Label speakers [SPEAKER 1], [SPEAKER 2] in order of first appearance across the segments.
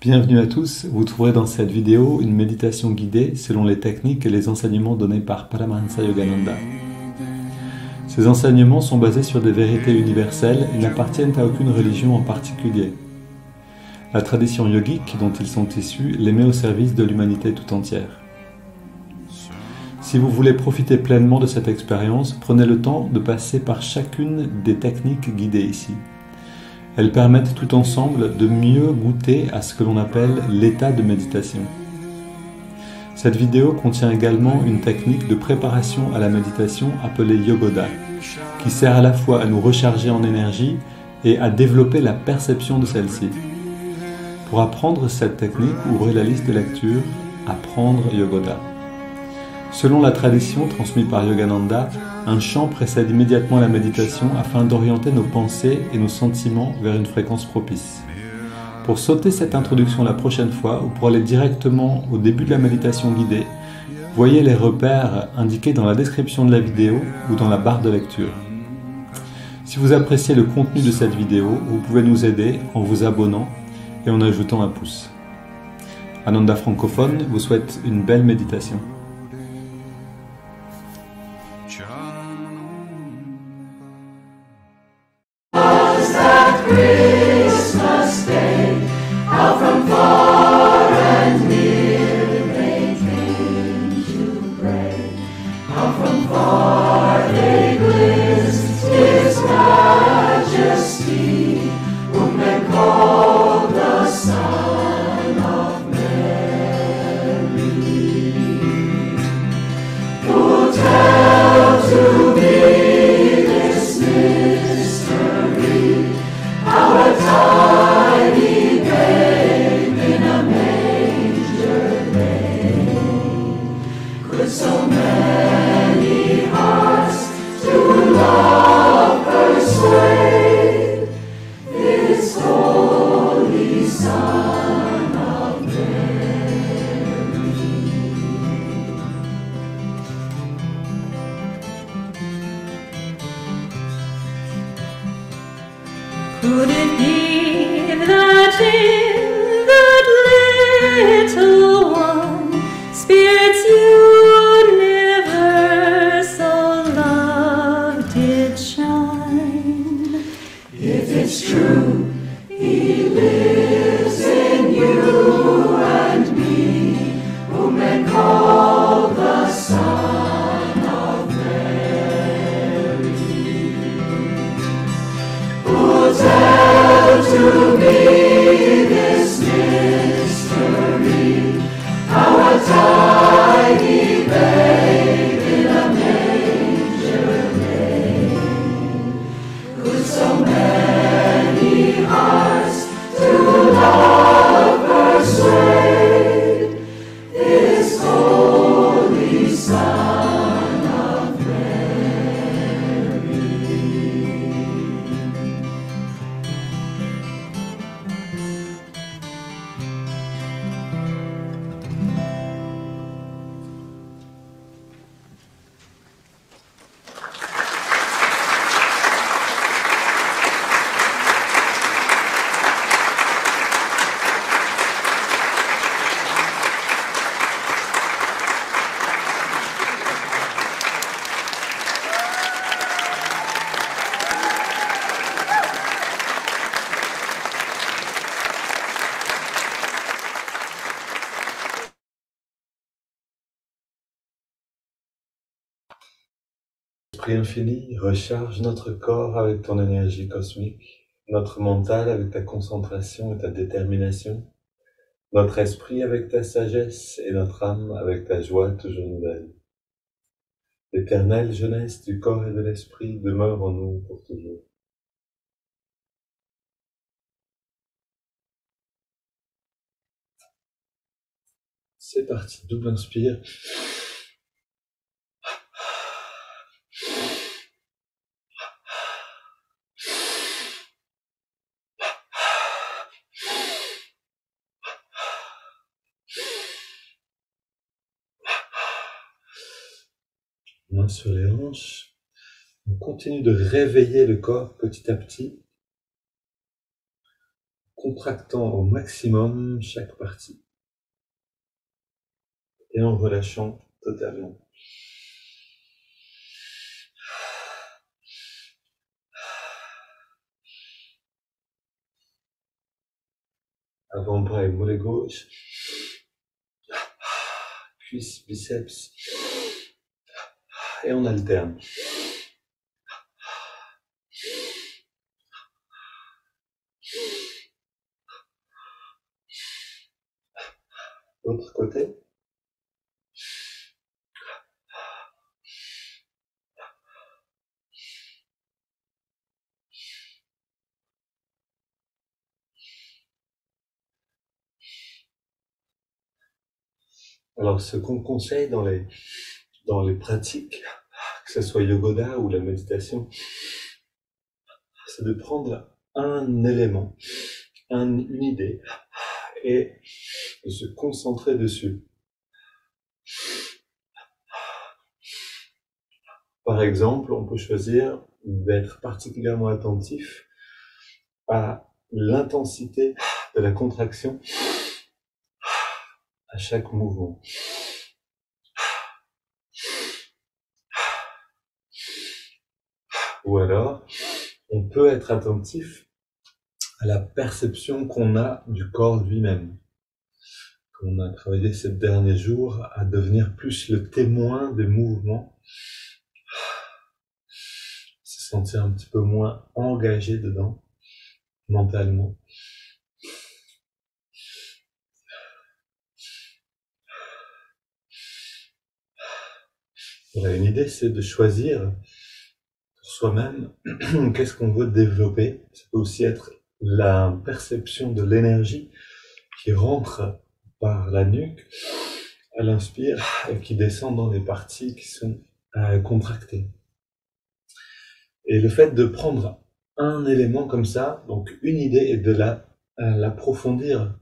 [SPEAKER 1] Bienvenue à tous, vous trouverez dans cette vidéo une méditation guidée selon les techniques et les enseignements donnés par Paramahansa Yogananda. Ces enseignements sont basés sur des vérités universelles et n'appartiennent à aucune religion en particulier. La tradition yogique dont ils sont issus les met au service de l'humanité tout entière. Si vous voulez profiter pleinement de cette expérience, prenez le temps de passer par chacune des techniques guidées ici. Elles permettent tout ensemble de mieux goûter à ce que l'on appelle l'état de méditation. Cette vidéo contient également une technique de préparation à la méditation appelée Yogoda, qui sert à la fois à nous recharger en énergie et à développer la perception de celle-ci. Pour apprendre cette technique, ouvrez la liste de lecture « Apprendre Yogoda ». Selon la tradition transmise par Yogananda, un chant précède immédiatement la méditation afin d'orienter nos pensées et nos sentiments vers une fréquence propice. Pour sauter cette introduction la prochaine fois ou pour aller directement au début de la méditation guidée, voyez les repères indiqués dans la description de la vidéo ou dans la barre de lecture. Si vous appréciez le contenu de cette vidéo, vous pouvez nous aider en vous abonnant et en ajoutant un pouce. Ananda Francophone vous souhaite une belle méditation.
[SPEAKER 2] Christmas Day, how from far and near they came to pray. How from far they glimpsed His Majesty, whom they called the Son of Mary. Who tell to me this mystery, how a tiny babe in a manger lay. Could so many hearts to love persuade this holy Son of Mary? Could it be that in that little one spirits you never so loved did shine? If it's true, He lives in you and me, whom men call the Son of Mary. Who tell to me this mystery, how a tiny babe in a manger lay. Could so many hearts to love persuade this holy Son of Mary?
[SPEAKER 1] Esprit infini, recharge notre corps avec ton énergie cosmique, notre mental avec ta concentration et ta détermination, notre esprit avec ta sagesse et notre âme avec ta joie toujours nouvelle. L'éternelle jeunesse du corps et de l'esprit demeure en nous pour toujours. C'est parti, double inspire. Main sur les hanches. On continue de réveiller le corps petit à petit. contractant au maximum chaque partie et en relâchant totalement. Avant-bras et mollet gauche, cuisses, biceps, et on alterne. L'autre côté. Alors, ce qu'on conseille dans les pratiques, que ce soit yogoda ou la méditation, c'est de prendre un élément, une idée, et de se concentrer dessus. Par exemple, on peut choisir d'être particulièrement attentif à l'intensité de la contraction à chaque mouvement. Ou alors, on peut être attentif à la perception qu'on a du corps lui-même. On a travaillé ces derniers jours à devenir plus le témoin des mouvements, se sentir un petit peu moins engagé dedans, mentalement. Voilà, une idée, c'est de choisir pour soi-même qu'est-ce qu'on veut développer. Ça peut aussi être la perception de l'énergie qui rentre par la nuque, elle inspire et qui descend dans les parties qui sont contractées. Et le fait de prendre un élément comme ça, donc une idée, et de l'approfondir,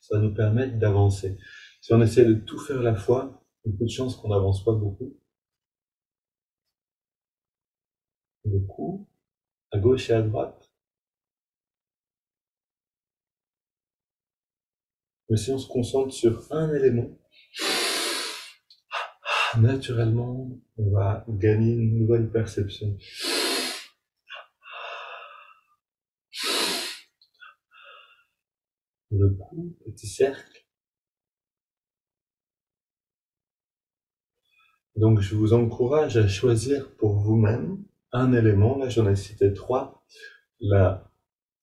[SPEAKER 1] ça va nous permettre d'avancer. Si on essaie de tout faire à la fois, il y a peu de chances qu'on n'avance pas beaucoup. Le cou, à gauche et à droite. Mais si on se concentre sur un élément, naturellement, on va gagner une nouvelle perception. Le cou, petit cercle. Donc, je vous encourage à choisir pour vous-même un élément. Là, j'en ai cité 3.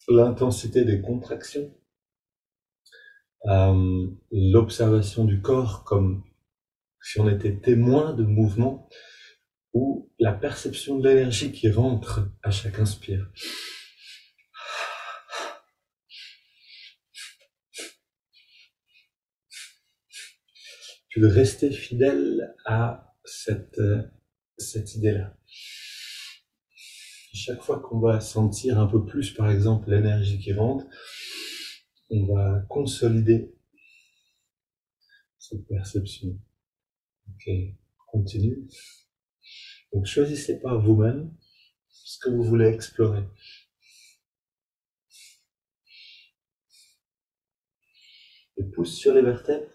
[SPEAKER 1] L'intensité des contractions, l'observation du corps comme si on était témoin de mouvement, ou la perception de l'énergie qui rentre à chaque inspire. Puis de rester fidèle à cette idée-là. Chaque fois qu'on va sentir un peu plus, par exemple, l'énergie qui rentre, on va consolider cette perception. Ok, continue. Donc choisissez par vous-même ce que vous voulez explorer. Et pousse sur les vertèbres.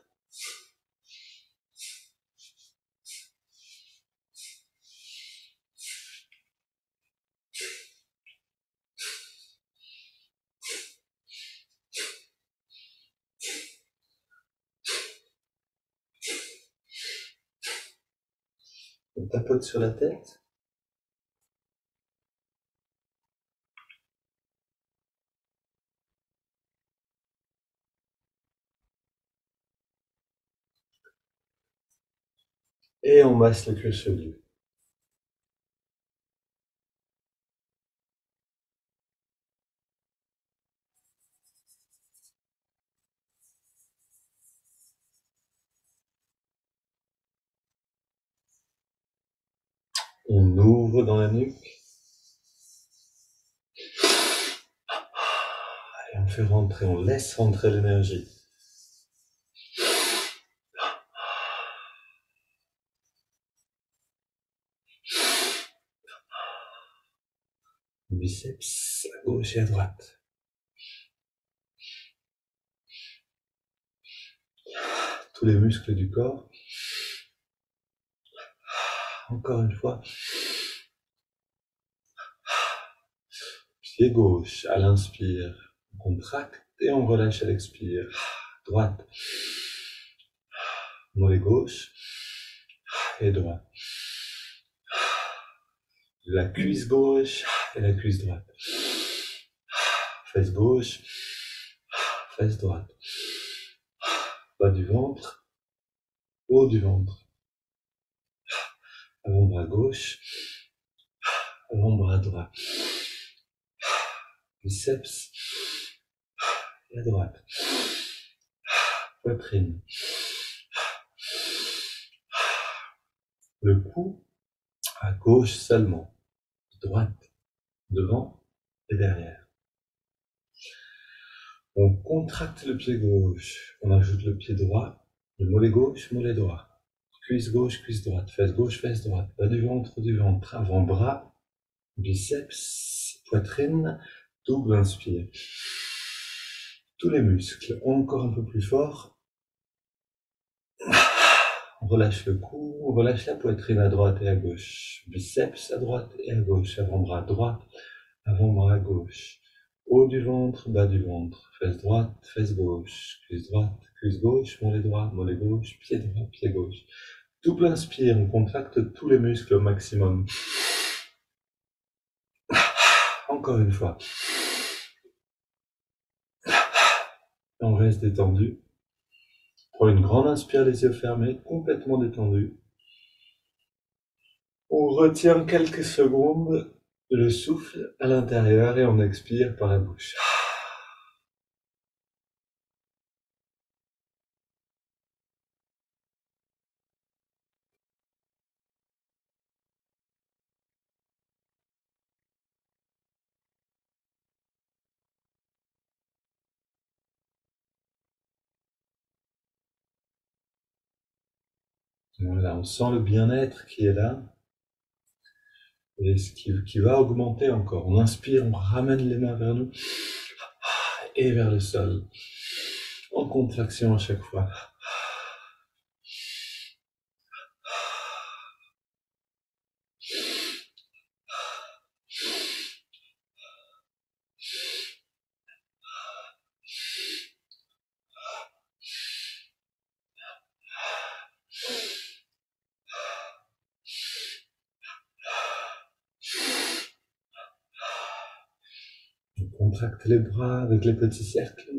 [SPEAKER 1] On tapote sur la tête. Et on masse le cuir chevelu. On ouvre dans la nuque. Et on fait rentrer, on laisse rentrer l'énergie. Biceps à gauche et à droite. tous les muscles du corps. Encore une fois. Pied gauche à l'inspire, on contracte et on relâche à l'expire. Droite, mollet gauche et droite. La cuisse gauche et la cuisse droite. Fesse gauche, fesse droite. Bas du ventre, haut du ventre. Avant-bras gauche, avant-bras droit. Biceps et à droite. Poitrine. Le cou à gauche seulement. Droite, devant et derrière. On contracte le pied gauche. On ajoute le pied droit. Le mollet gauche, mollet droit. Cuisse gauche, cuisse droite. Fesse gauche, fesse droite. Bas du ventre. Avant-bras. Biceps, poitrine. Double inspire. Tous les muscles, encore un peu plus fort. On relâche le cou, on relâche la poitrine à droite et à gauche. Biceps à droite et à gauche. Avant-bras droit, avant-bras gauche. Haut du ventre, bas du ventre. Fesse droite, fesse gauche. Cuisse droite, cuisse gauche. Mollet gauche, pied droit, pied gauche. Double inspire, on contracte tous les muscles au maximum. Encore une fois. On reste détendu. Prends une grande inspire, les yeux fermés, complètement détendu. On retient quelques secondes le souffle à l'intérieur et on expire par la bouche. Voilà, on sent le bien-être qui est là et ce qui va augmenter encore. On inspire, on ramène les mains vers nous et vers le sol, en contraction à chaque fois. On contracte les bras avec les petits cercles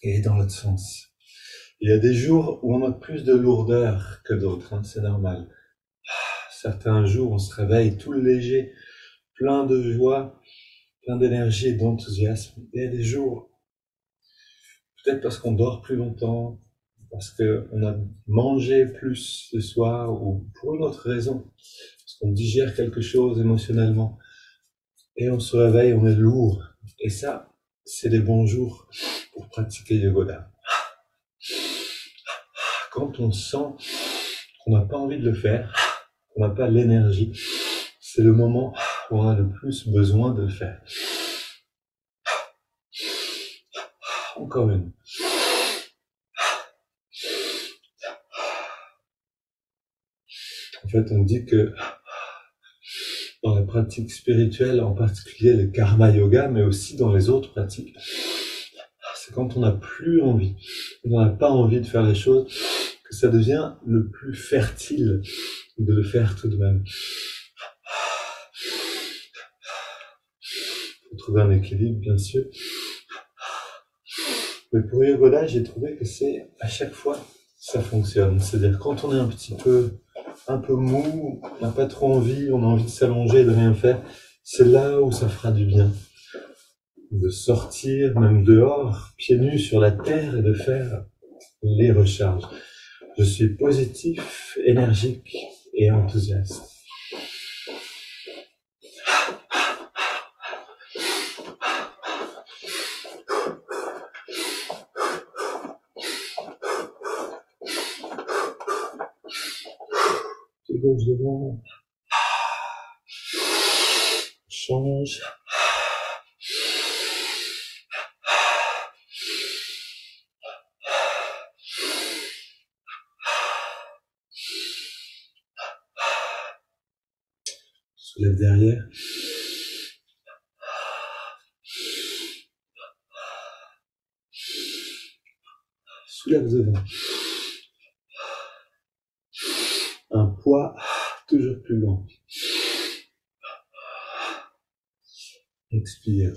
[SPEAKER 1] et dans l'autre sens. Il y a des jours où on a plus de lourdeur que d'autres, hein, c'est normal. Certains jours, on se réveille tout léger, plein de joie, plein d'énergie et d'enthousiasme. Il y a des jours, peut-être parce qu'on dort plus longtemps, parce qu'on a mangé plus ce soir, ou pour une autre raison, parce qu'on digère quelque chose émotionnellement. Et on se réveille, on est lourd. Et ça, c'est des bons jours pour pratiquer le yoga. Quand on sent qu'on n'a pas envie de le faire, qu'on n'a pas l'énergie, c'est le moment où on a le plus besoin de le faire. Encore une. En fait, on dit que dans la pratique spirituelle, en particulier le karma yoga, mais aussi dans les autres pratiques, c'est quand on n'a plus envie, on n'a pas envie de faire les choses, que ça devient le plus fertile de le faire tout de même. Il faut trouver un équilibre, bien sûr. Mais pour Yogoda, j'ai trouvé que c'est, à chaque fois, ça fonctionne. C'est-à-dire, quand on est un peu mou, on n'a pas trop envie, on a envie de s'allonger et de rien faire, c'est là où ça fera du bien. De sortir, même dehors, pieds nus sur la terre et de faire les recharges. Je suis positif, énergique et enthousiaste. Pied gauche devant. Change. Soulève derrière. Soulève devant. Un poids toujours plus grand. Expire.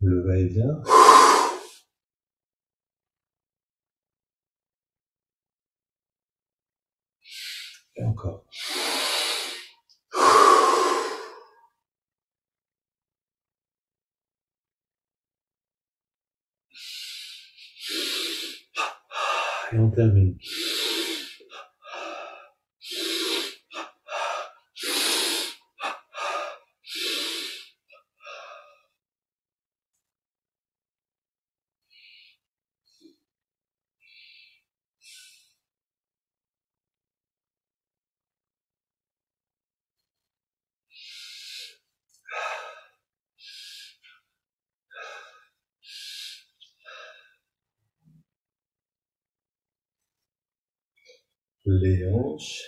[SPEAKER 1] Le va-et-vient. Et encore. Et on termine. Les hanches.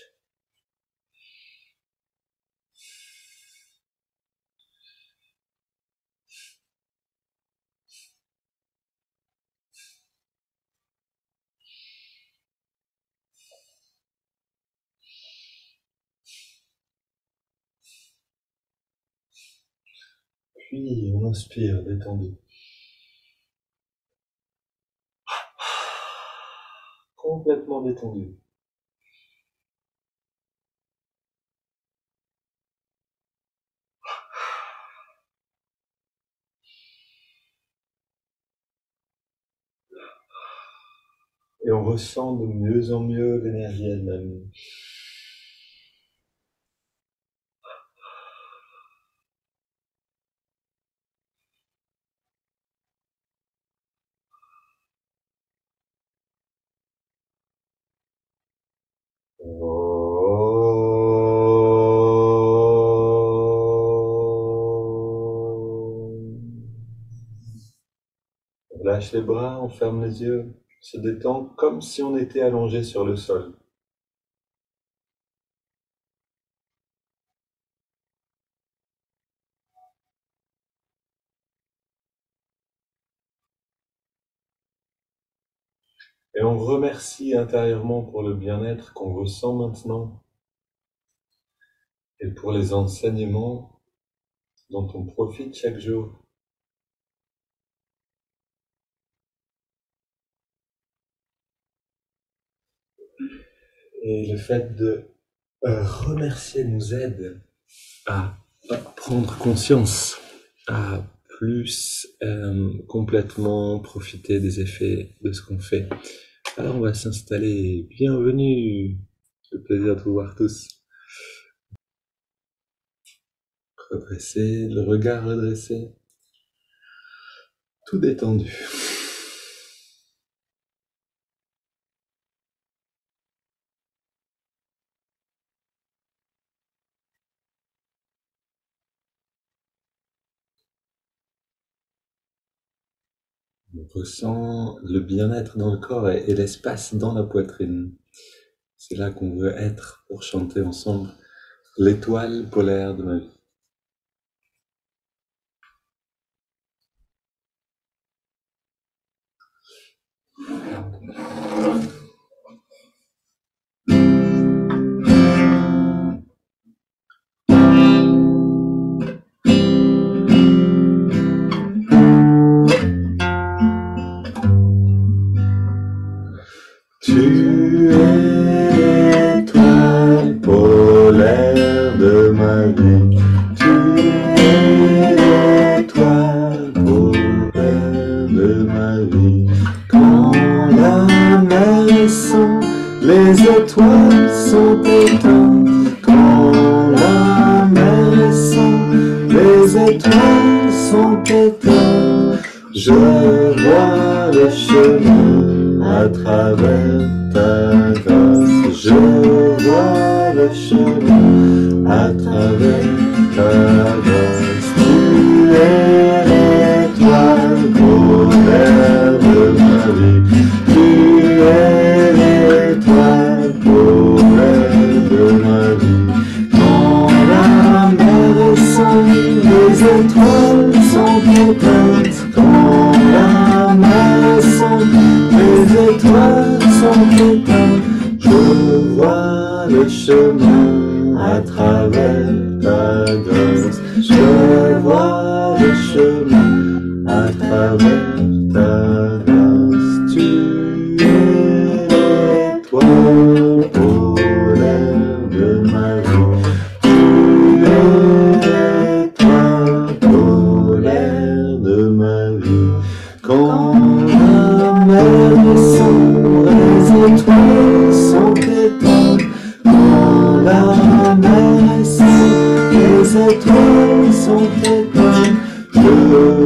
[SPEAKER 1] Puis on inspire, détendu. Complètement détendu. Et on ressent de mieux en mieux l'énergie elle-même. On lâche les bras, on ferme les yeux, on se détend comme si on était allongé sur le sol. Et on remercie intérieurement pour le bien-être qu'on ressent maintenant et pour les enseignements dont on profite chaque jour. Et le fait de remercier nous aide à prendre conscience, à plus complètement profiter des effets de ce qu'on fait. Alors on va s'installer. Bienvenue. Le plaisir de vous voir tous. Redresser, le regard redressé. Tout détendu. On ressent le bien-être dans le corps et l'espace dans la poitrine. C'est là qu'on veut être pour chanter ensemble l'étoile polaire de ma vie. Tu es l'étoile polaire de ma vie. Tu es l'étoile polaire de ma vie. Quand la mer sombre, les étoiles sont éteintes. Quand la mer sombre, les étoiles sont éteintes. Je vois le chemin à travers ta grâce, je vois le chemin à travers ta grâce. Tu es l'étoile polaire de ma vie, tu es l'étoile
[SPEAKER 2] sont, les étoiles sont éteintes quand la mer sombre, les étoiles sont éteintes. Je vois le chemin à travers ta grâce. Je vois le chemin à travers ta grâce. Tu es l'étoile polaire de ma vie. Tu es l'étoile polaire de ma vie. Quand la mer est sombre, les étoiles sont éteintes. Quand la mer est sombre, les étoiles sont éteintes. Je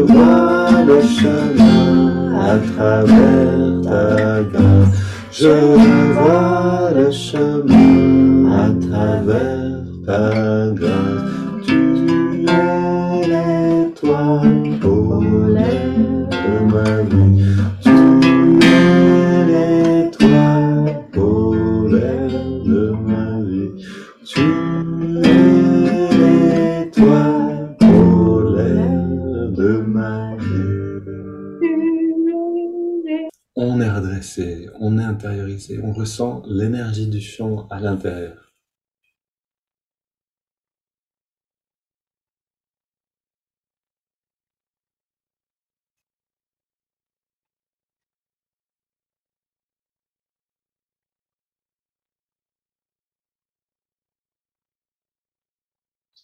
[SPEAKER 2] vois le chemin à travers ta grâce. Je vois le chemin à travers ta grâce. Tu es l'étoile polaire de ma vie. Tu es l'étoile polaire de ma vie. Tu es l'étoile polaire de ma vie. On est redressé, on est intériorisé, on ressent l'énergie du chant à l'intérieur.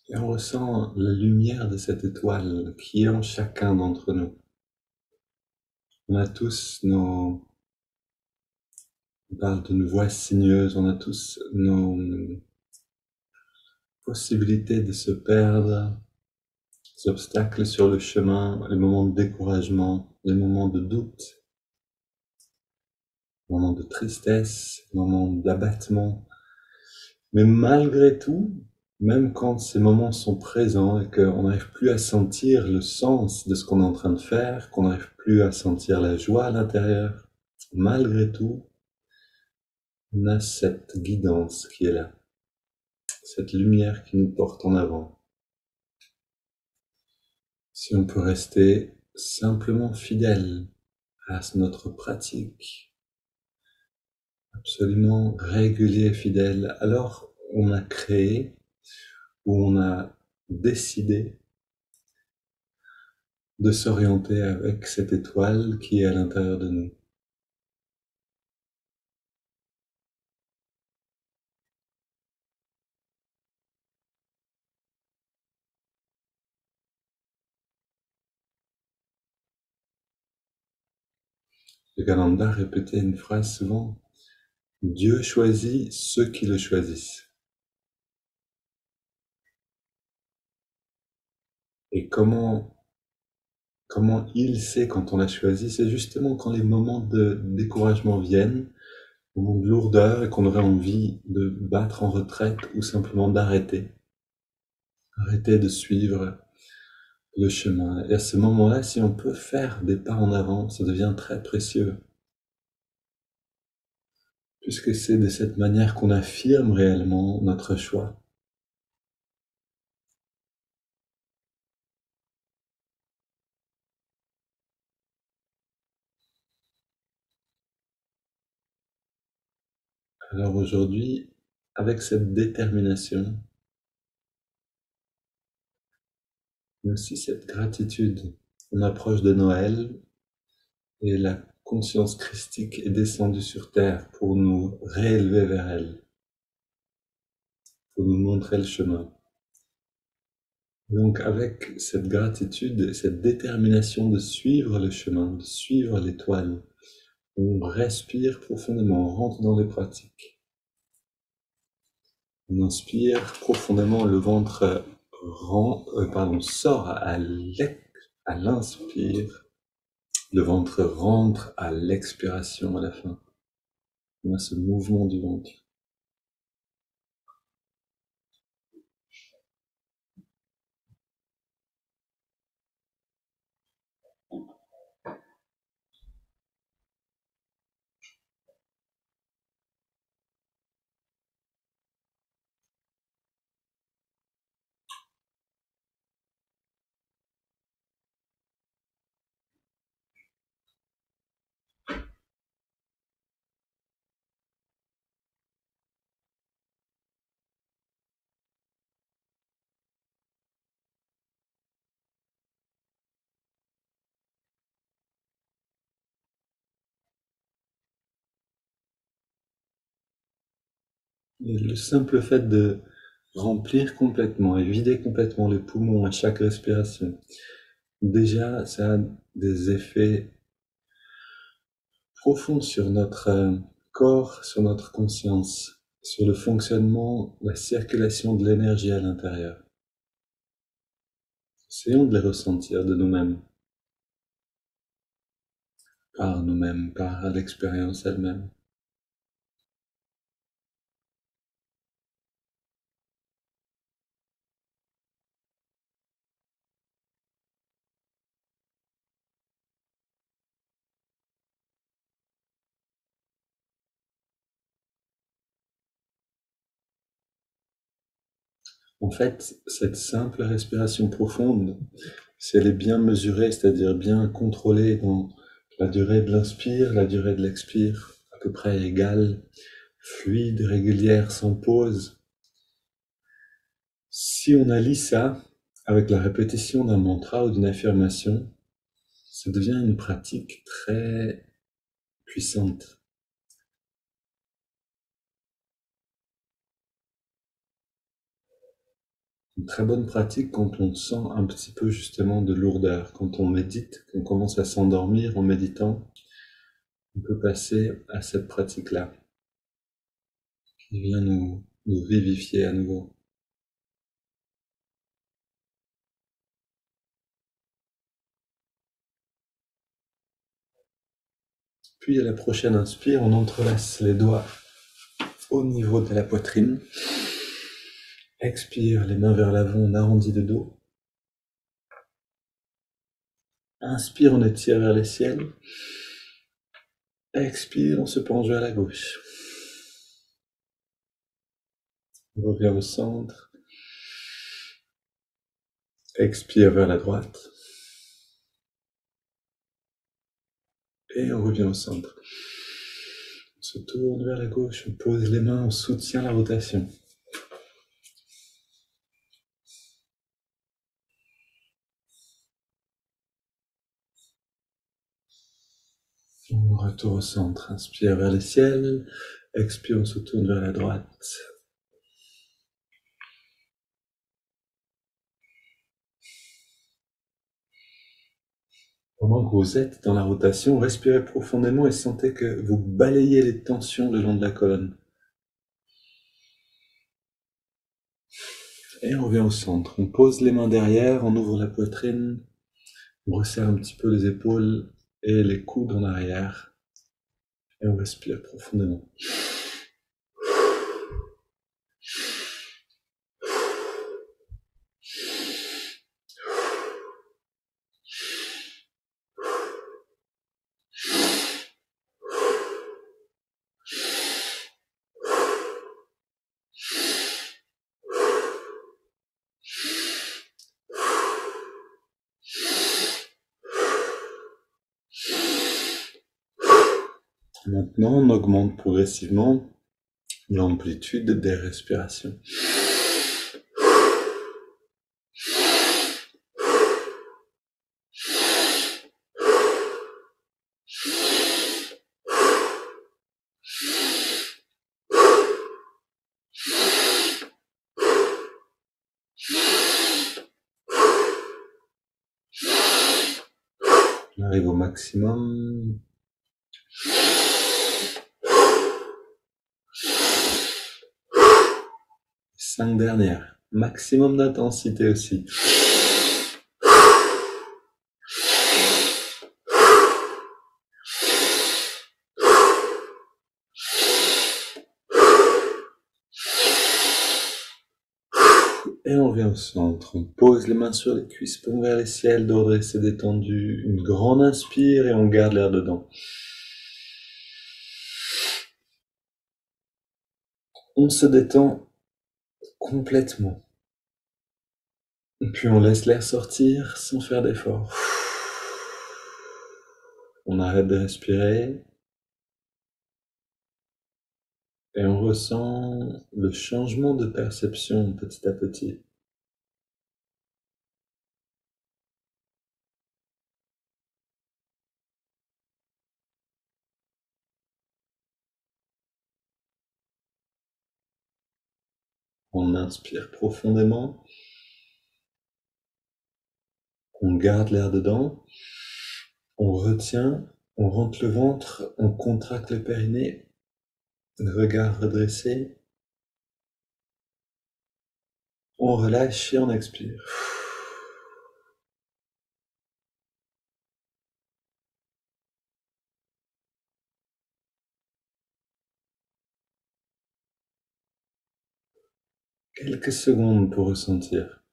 [SPEAKER 2] Et on ressent la lumière de cette étoile qui est en chacun d'entre nous. On a tous nos... On parle de nos voies sinueuses, on a tous nos possibilités de se perdre, des obstacles sur le chemin, les moments de découragement, les moments de doute, les moments de tristesse, les moments d'abattement. Mais malgré tout, même quand ces moments sont présents et qu'on n'arrive plus à sentir le sens de ce qu'on est en train de faire, qu'on n'arrive plus à sentir la joie à l'intérieur, malgré tout, on a cette guidance qui est là, cette lumière qui nous porte en avant. Si on peut rester simplement fidèle à notre pratique, absolument régulier et fidèle, alors on a créé ou on a décidé de s'orienter avec cette étoile qui est à l'intérieur de nous. Yogananda répétait une phrase souvent, « Dieu choisit ceux qui le choisissent ». Et comment il sait quand on l'a choisi, c'est justement quand les moments de découragement viennent, moments de lourdeur et qu'on aurait envie de battre en retraite ou simplement d'arrêter. Arrêter de suivre le chemin. Et à ce moment-là, si on peut faire des pas en avant, ça devient très précieux. Puisque c'est de cette manière qu'on affirme réellement notre choix. Alors aujourd'hui, avec cette détermination, mais aussi cette gratitude, on approche de Noël et la conscience christique est descendue sur terre pour nous réélever vers elle, pour nous montrer le chemin. Donc avec cette gratitude et cette détermination de suivre le chemin, de suivre l'étoile, on respire profondément, on rentre dans les pratiques. On inspire profondément, le ventre sort à l'inspire, le ventre rentre à l'expiration à la fin. On a ce mouvement du ventre. Et le simple fait de remplir complètement et vider complètement les poumons à chaque respiration, déjà, ça a des effets profonds sur notre corps, sur notre conscience, sur le fonctionnement, la circulation de l'énergie à l'intérieur. Essayons de les ressentir de nous-mêmes, par l'expérience elle-même. En fait, cette simple respiration profonde, si elle est bien mesurée, c'est-à-dire bien contrôlée dans la durée de l'inspire, la durée de l'expire, à peu près égale, fluide, régulière, sans pause. Si on allie ça avec la répétition d'un mantra ou d'une affirmation, ça devient une pratique très puissante. Une très bonne pratique quand on sent un petit peu justement de lourdeur, quand on médite, qu'on commence à s'endormir en méditant, on peut passer à cette pratique-là, qui vient nous vivifier à nouveau. Puis à la prochaine inspire, on entrelace les doigts au niveau de la poitrine. Expire, les mains vers l'avant, on arrondit le dos. Inspire, on étire vers les ciels. Expire, on se penche vers la gauche. On revient au centre. Expire vers la droite. Et on revient au centre. On se tourne vers la gauche, on pose les mains, on soutient la rotation. On retourne au centre. Inspire vers le ciel. Expire, on se tourne vers la droite. Pendant que vous êtes dans la rotation, respirez profondément et sentez que vous balayez les tensions le long de la colonne. Et on revient au centre. On pose les mains derrière, on ouvre la poitrine, on resserre un petit peu les épaules et les coudes en arrière. Et on respire profondément. Maintenant, on augmente progressivement l'amplitude des respirations. On arrive au maximum. 5 dernières. Maximum d'intensité aussi. Et on revient au centre. On pose les mains sur les cuisses, paume vers les ciels, dos dressé détendu. Une grande inspire et on garde l'air dedans. On se détend complètement. Et puis on laisse l'air sortir sans faire d'effort. On arrête de respirer. Et on ressent le changement de perception petit à petit. On inspire profondément, on garde l'air dedans, on retient, on rentre le ventre, on contracte le périnée, le regard redressé, on relâche et on expire. Quelques secondes pour ressentir.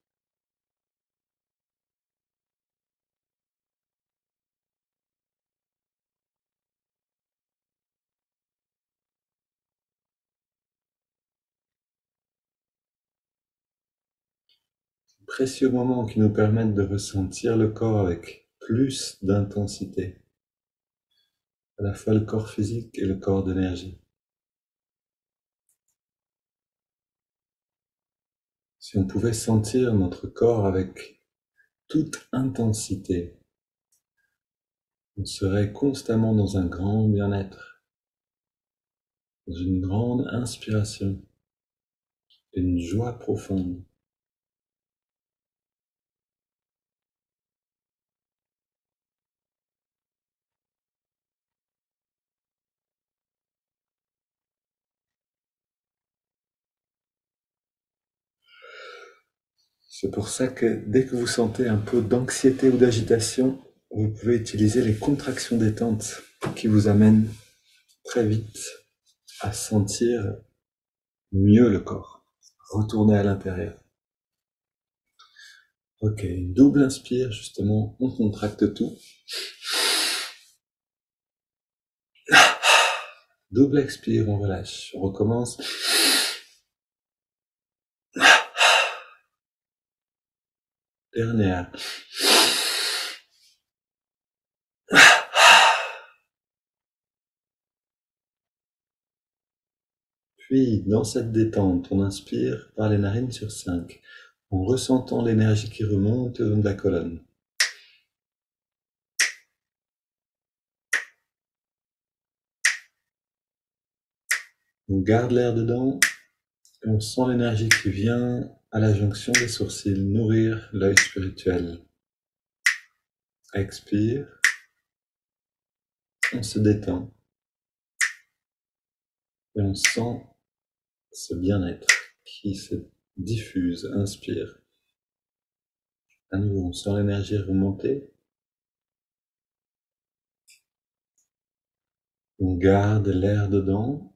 [SPEAKER 2] Précieux moments qui nous permettent de ressentir le corps avec plus d'intensité, à la fois le corps physique et le corps d'énergie. Si on pouvait sentir notre corps avec toute intensité, on serait constamment dans un grand bien-être, dans une grande inspiration, une joie profonde. C'est pour ça que dès que vous sentez un peu d'anxiété ou d'agitation, vous pouvez utiliser les contractions détente qui vous amènent très vite à sentir mieux le corps, retourner à l'intérieur. Ok, une double inspire, justement, on contracte tout. Double expire, on relâche, on recommence. Dernière. Puis, dans cette détente, on inspire par les narines sur 5, en ressentant l'énergie qui remonte le long de la colonne. On garde l'air dedans, et on sent l'énergie qui vient à la jonction des sourcils nourrir l'œil spirituel. Expire, on se détend, et on sent ce bien-être qui se diffuse, inspire. À nouveau, on sent l'énergie remonter. On garde l'air dedans.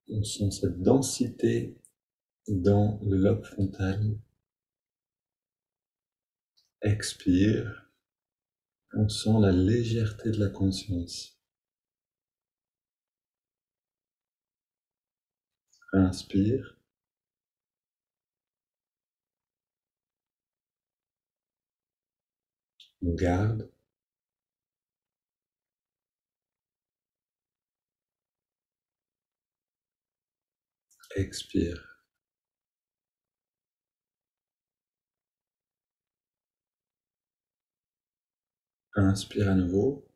[SPEAKER 2] On sent cette densité dans le lobe frontal. Expire. On sent la légèreté de la conscience. Inspire. On garde. Expire. Inspire à nouveau.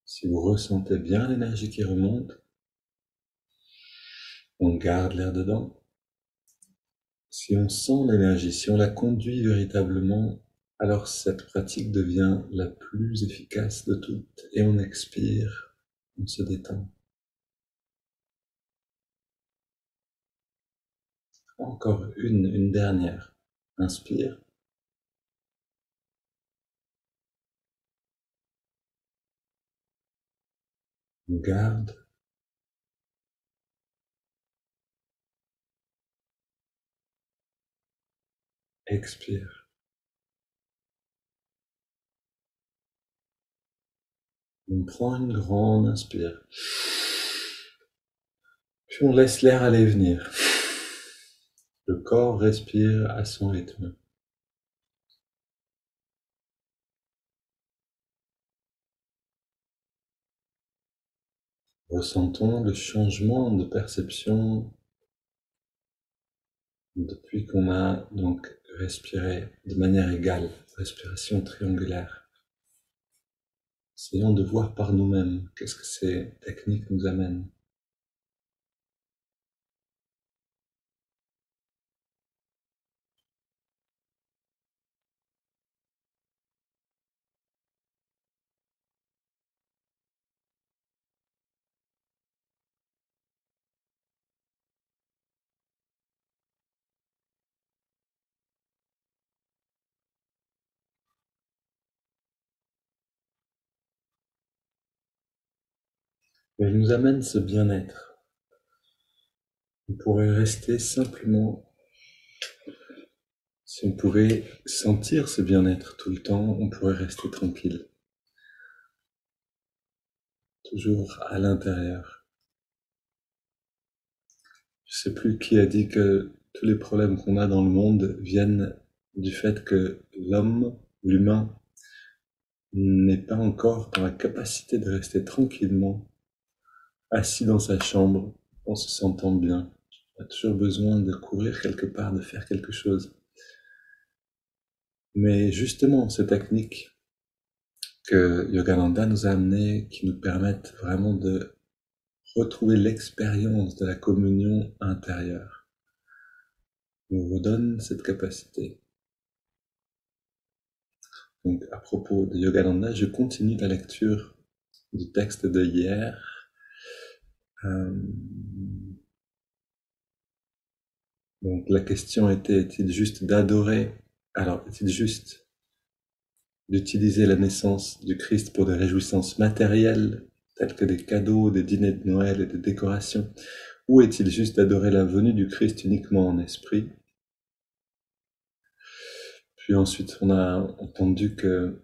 [SPEAKER 2] Si vous ressentez bien l'énergie qui remonte, on garde l'air dedans. Si on sent l'énergie, si on la conduit véritablement, alors cette pratique devient la plus efficace de toutes et on expire, on se détend. Encore une dernière. Inspire. On garde. Expire. On prend une grande inspire. Puis on laisse l'air aller et venir. Le corps respire à son rythme. Ressentons le changement de perception depuis qu'on a donc respiré de manière égale, respiration triangulaire. Essayons de voir par nous-mêmes qu'est-ce que ces techniques nous amènent. Elle nous amène ce bien-être. On pourrait rester simplement, si on pouvait sentir ce bien-être tout le temps, on pourrait rester tranquille, toujours à l'intérieur. Je sais plus qui a dit que tous les problèmes qu'on a dans le monde viennent du fait que l'humain, n'est pas encore dans la capacité de rester tranquillement assis dans sa chambre en se sentant bien. On a toujours besoin de courir quelque part, de faire quelque chose. Mais justement, ces techniques que Yogananda nous a amenées, qui nous permettent vraiment de retrouver l'expérience de la communion intérieure, nous redonnent cette capacité. Donc, à propos de Yogananda, je continue la lecture du texte de hier. Donc la question était, est-il juste d'adorer, alors est-il juste d'utiliser la naissance du Christ pour des réjouissances matérielles, telles que des cadeaux, des dîners de Noël et des décorations, ou est-il juste d'adorer la venue du Christ uniquement en esprit? Puis ensuite, on a entendu que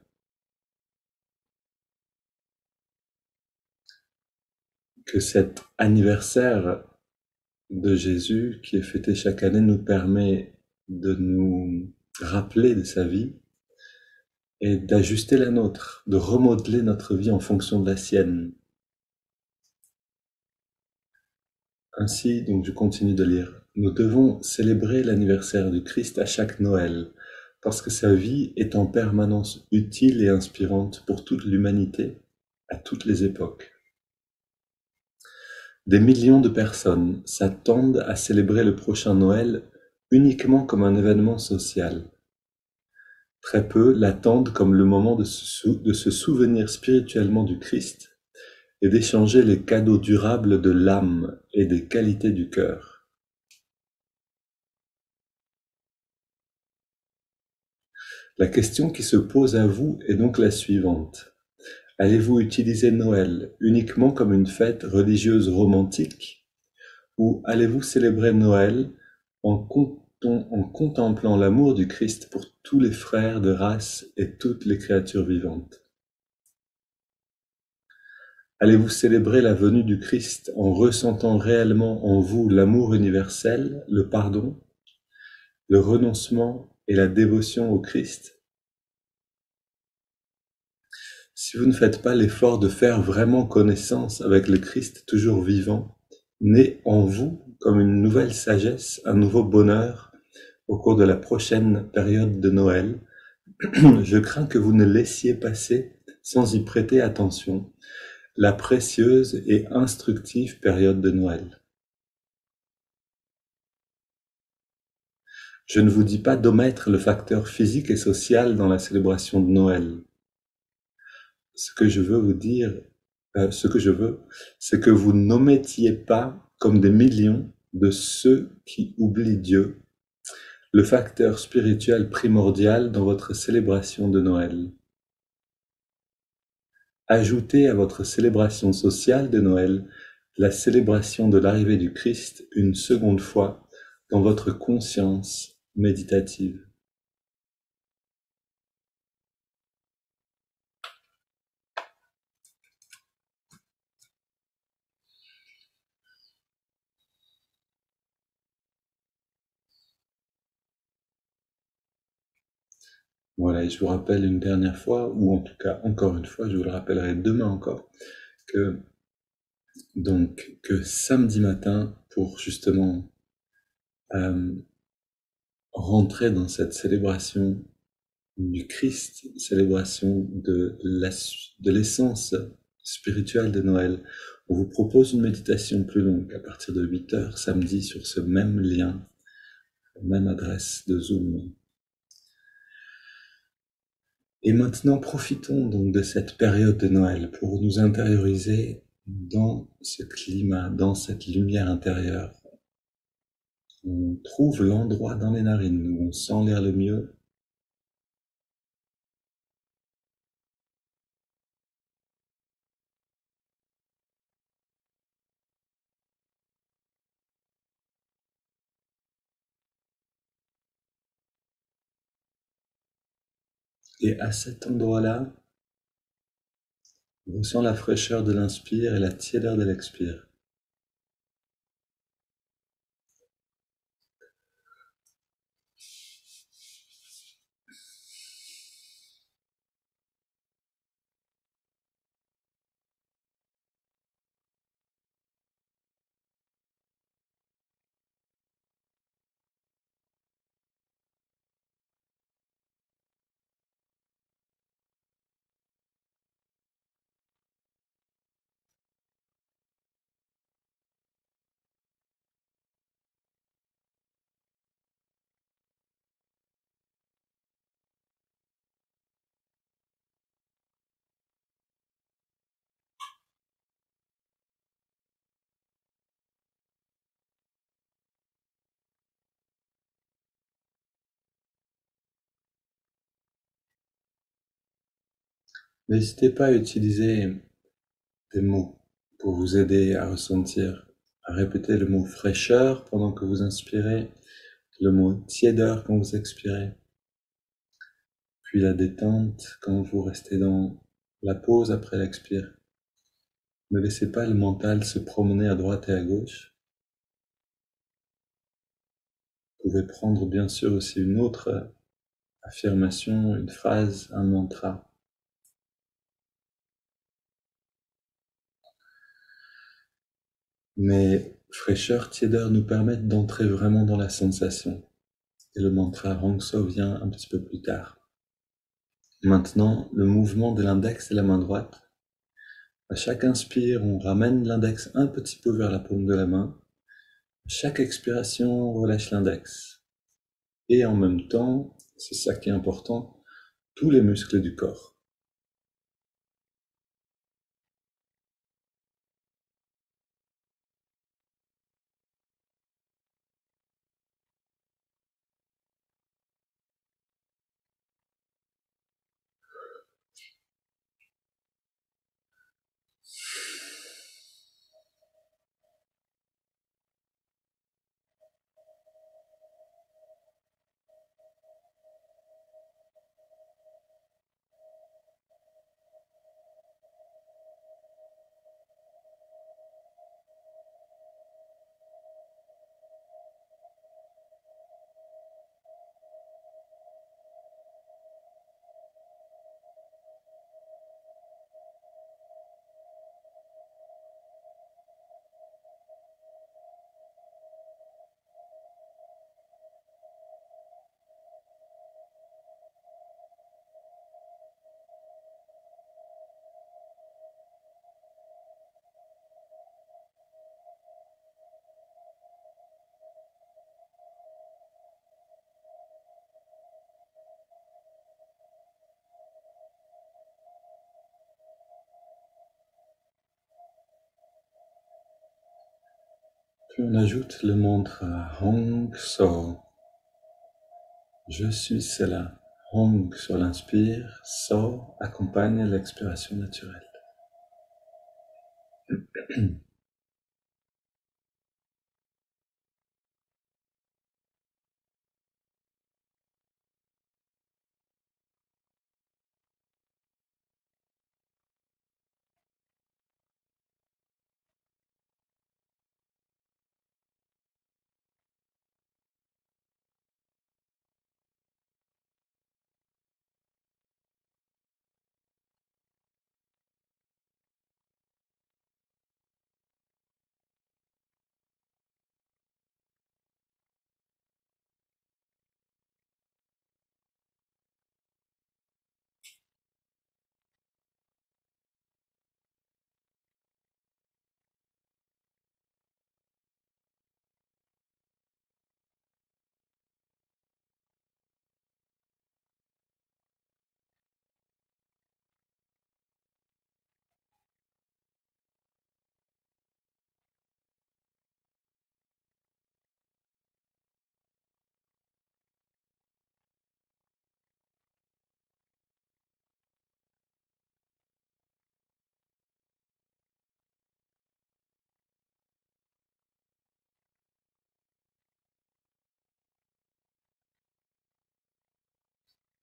[SPEAKER 2] cet anniversaire de Jésus qui est fêté chaque année nous permet de nous rappeler de sa vie et d'ajuster la nôtre, de remodeler notre vie en fonction de la sienne. Ainsi, donc je continue de lire, nous devons célébrer l'anniversaire du Christ à chaque Noël, parce que sa vie est en permanence utile et inspirante pour toute l'humanité, à toutes les époques. Des millions de personnes s'attendent à célébrer le prochain Noël uniquement comme un événement social. Très peu l'attendent comme le moment de se souvenir spirituellement du Christ et d'échanger les cadeaux durables de l'âme et des qualités du cœur. La question qui se pose à vous est donc la suivante. Allez-vous utiliser Noël uniquement comme une fête religieuse romantique ou allez-vous célébrer Noël en contemplant l'amour du Christ pour tous les frères de race et toutes les créatures vivantes? Allez-vous célébrer la venue du Christ en ressentant réellement en vous l'amour universel, le pardon, le renoncement et la dévotion au Christ? Si vous ne faites pas l'effort de faire vraiment connaissance avec le Christ toujours vivant, né en vous comme une nouvelle sagesse, un nouveau bonheur au cours de la prochaine période de Noël, je crains que vous ne laissiez passer, sans y prêter attention, la précieuse et instructive période de Noël. Je ne vous dis pas d'omettre le facteur physique et social dans la célébration de Noël. Ce que je veux, c'est que vous n'omettiez pas, comme des millions de ceux qui oublient Dieu, le facteur spirituel primordial dans votre célébration de Noël. Ajoutez à votre célébration sociale de Noël la célébration de l'arrivée du Christ une seconde fois dans votre conscience méditative. Voilà, et je vous rappelle une dernière fois, ou en tout cas encore une fois, je vous le rappellerai demain encore, que samedi matin, pour justement rentrer dans cette célébration du Christ, célébration de l'essence spirituelle de Noël, on vous propose une méditation plus longue à partir de 8 heures samedi sur ce même lien, même adresse de Zoom. Et maintenant, profitons donc de cette période de Noël pour nous intérioriser dans ce climat, dans cette lumière intérieure. On trouve l'endroit dans les narines où on sent l'air le mieux. Et à cet endroit-là, on ressent la fraîcheur de l'inspire et la tiédeur de l'expire. N'hésitez pas à utiliser des mots pour vous aider à ressentir, à répéter le mot fraîcheur pendant que vous inspirez, le mot tiédeur quand vous expirez, puis la détente quand vous restez dans la pause après l'expire. Ne laissez pas le mental se promener à droite et à gauche. Vous pouvez prendre bien sûr aussi une autre affirmation, une phrase, un mantra. Mais fraîcheur, tiédeur nous permettent d'entrer vraiment dans la sensation. Et le mantra Hongso vient un petit peu plus tard. Maintenant, le mouvement de l'index et la main droite. À chaque inspire, on ramène l'index un petit peu vers la paume de la main. À chaque expiration, on relâche l'index. Et en même temps, c'est ça qui est important, tous les muscles du corps. Puis on ajoute le mantra Hong So. Je suis cela. Hong sur l'inspire, So accompagne l'expiration naturelle.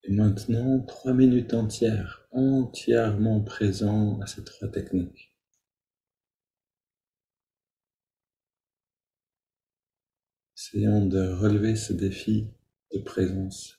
[SPEAKER 2] Et maintenant, 3 minutes entières, entièrement présent à ces 3 techniques. Essayons de relever ce défi de présence.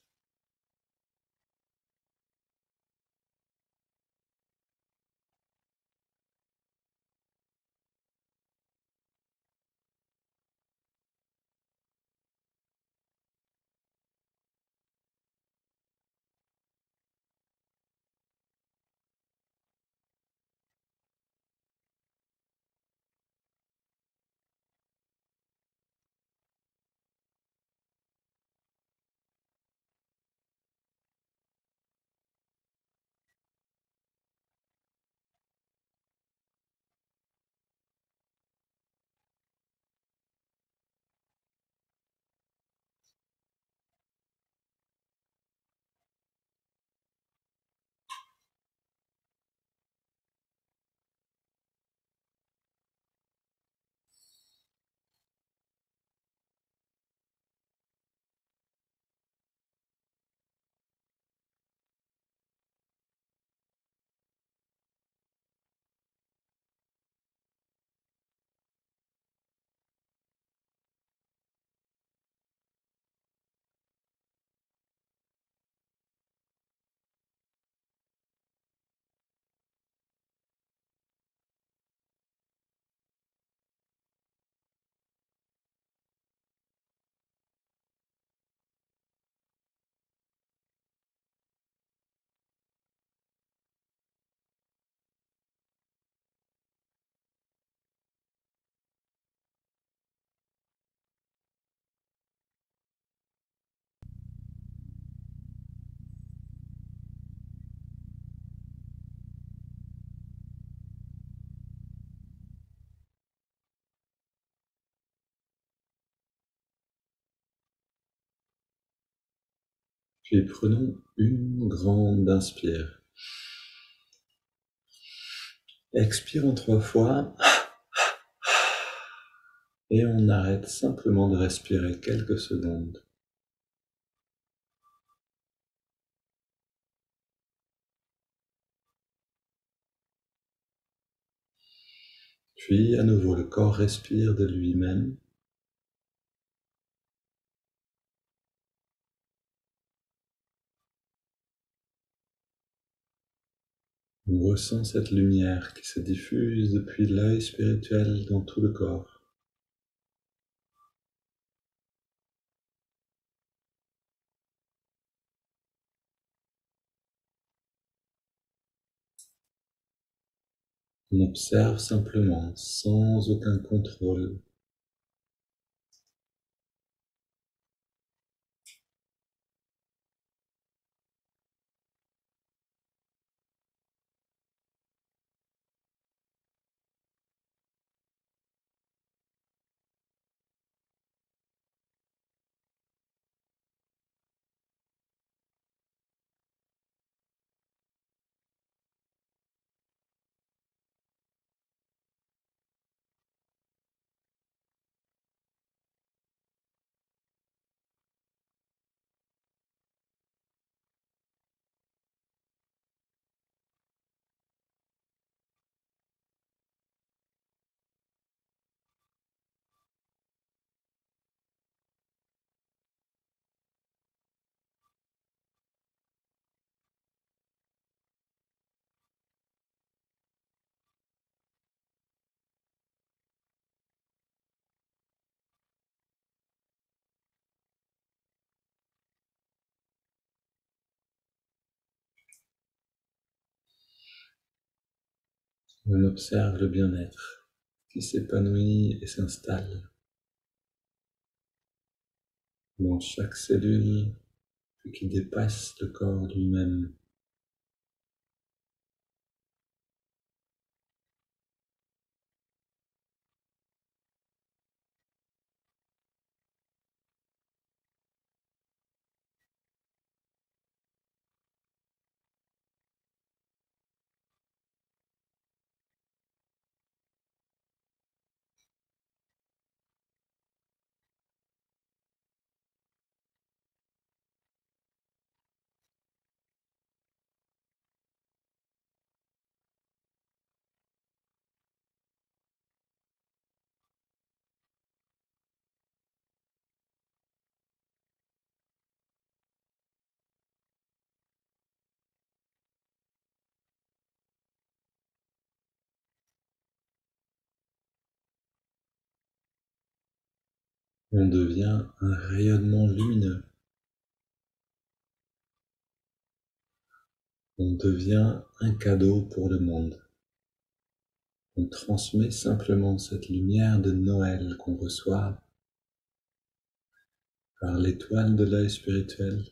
[SPEAKER 2] Puis prenons une grande inspire. Expirons 3 fois et on arrête simplement de respirer quelques secondes. Puis à nouveau le corps respire de lui-même. On ressent cette lumière qui se diffuse depuis l'œil spirituel dans tout le corps. On observe simplement, sans aucun contrôle. On observe le bien-être qui s'épanouit et s'installe dans chaque cellule, puis qui dépasse le corps lui-même. On devient un rayonnement lumineux. On devient un cadeau pour le monde. On transmet simplement cette lumière de Noël qu'on reçoit par l'étoile de l'œil spirituel.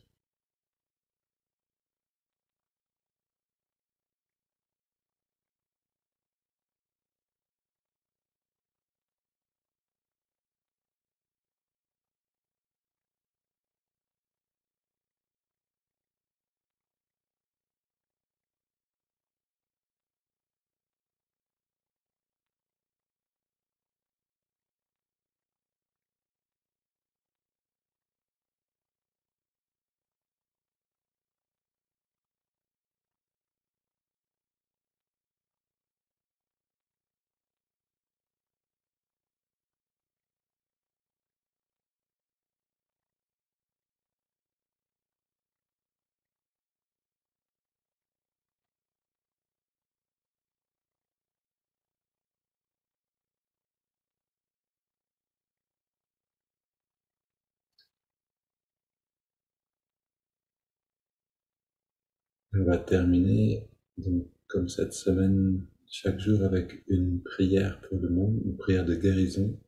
[SPEAKER 2] On va terminer, donc, comme cette semaine, chaque jour avec une prière pour le monde, une prière de guérison.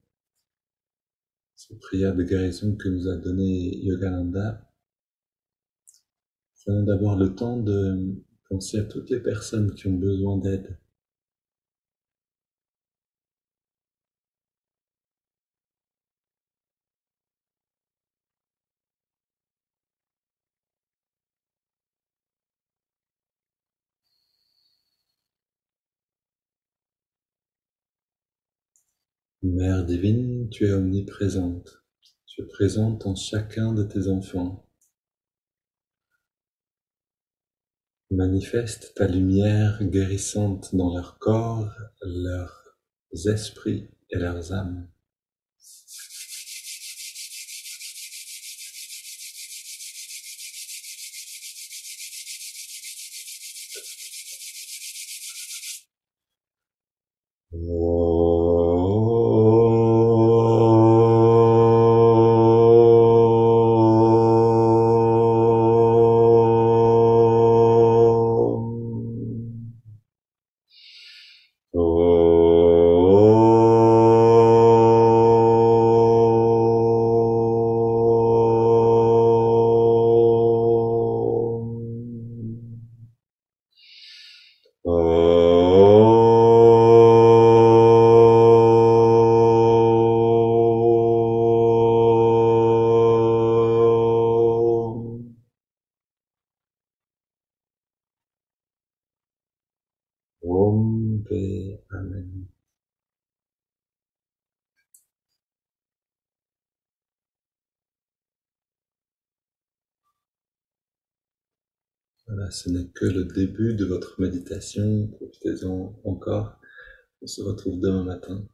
[SPEAKER 2] Cette prière de guérison que nous a donnée Yogananda. Prenons d'abord le temps de penser à toutes les personnes qui ont besoin d'aide. Mère divine, tu es omniprésente. Tu es présente en chacun de tes enfants. Manifeste ta lumière guérissante dans leur corps, leurs esprits et leurs âmes. Om Ve Amen. Voilà, ce n'est que le début de votre méditation. Profitez-en encore. On se retrouve demain matin.